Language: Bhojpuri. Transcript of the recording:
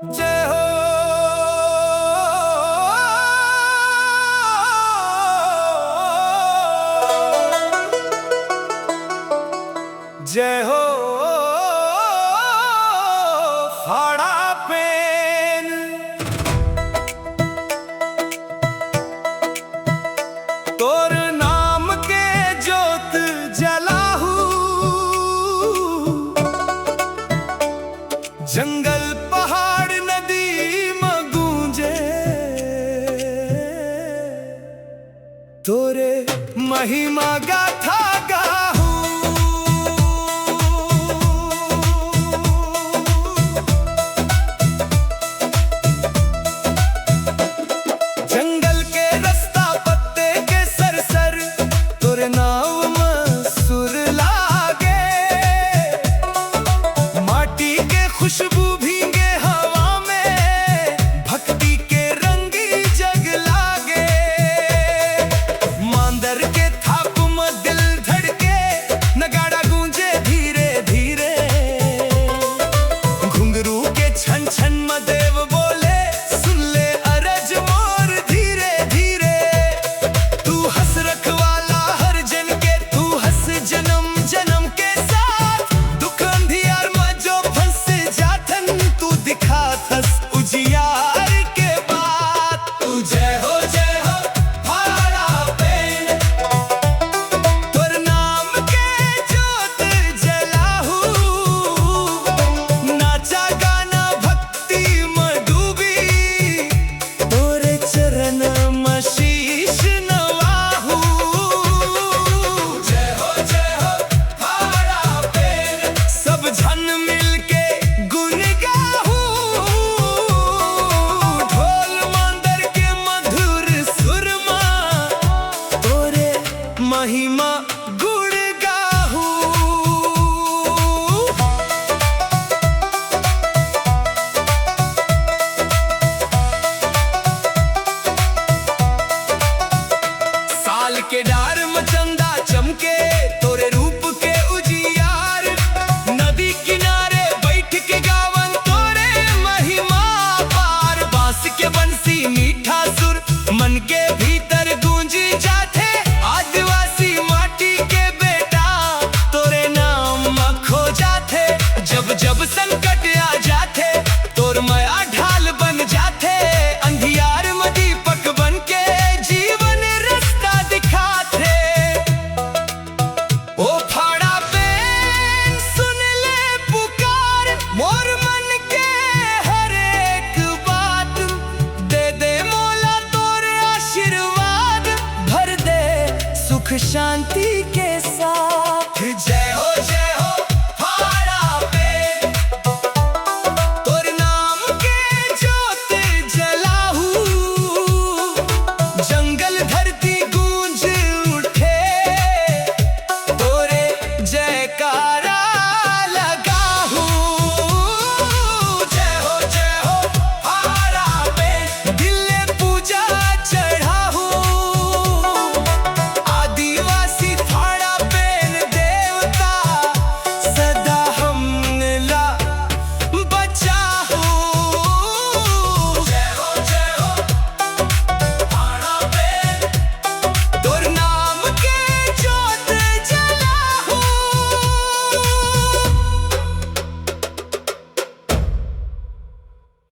जय हो जय हो फाड़ा पेन तोर नाम के जोत जलाहू जंगल पहाड़ नदी में गूंजे तोरे महिमा गाथा गाहू जंगल के रास्ता पत्ते के सरसर तोरे नाव में सुर लागे माटी के खुशबू भीगे हवा में भक्ति के रंगी जग लागे मांदर के थाप में दिल धड़के नगाड़ा गूंजे धीरे धीरे घुंघरू के छन छन में देव बोले सुन ले अरज मोर धीरे धीरे तू हंस रखवाला हर जन के तू हंस जन्म जन्म के साथ दुख अंधियार में जो फंस जाथन तू दिखात हंस उजियार के बात तू जय हो फाड़ा पेन तोर नाम के जोत जलाहू नाचा गाना भक्ति में डूबी तोरे चरण में शीश नवाहू जय हो फाड़ा पेन सब झन मिलके गुन गाहू ढोल मांदर के मधुर सुरमा तोरे महिमा गुण गाहू साल के डार में चंदा चमके तोरे रूप के उजियार नदी किनारे बैठ के गावन तोरे महिमा पार बांस के बंसी मीठा सुर मन के भीतर गूंजी जाते आदिवासी माटी के बेटा तोरे नाम में खो जाते जब जब संकट आ जाते तोर माया ढाल बन जाते अंधियार में दीपक बन के जीवन रास्ता दिखाते ओ फाड़ा पेन सुन ले पुकार मोर मन के हर एक बात दे दे मौला तोरे आशीर्वाद भर दे सुख शांति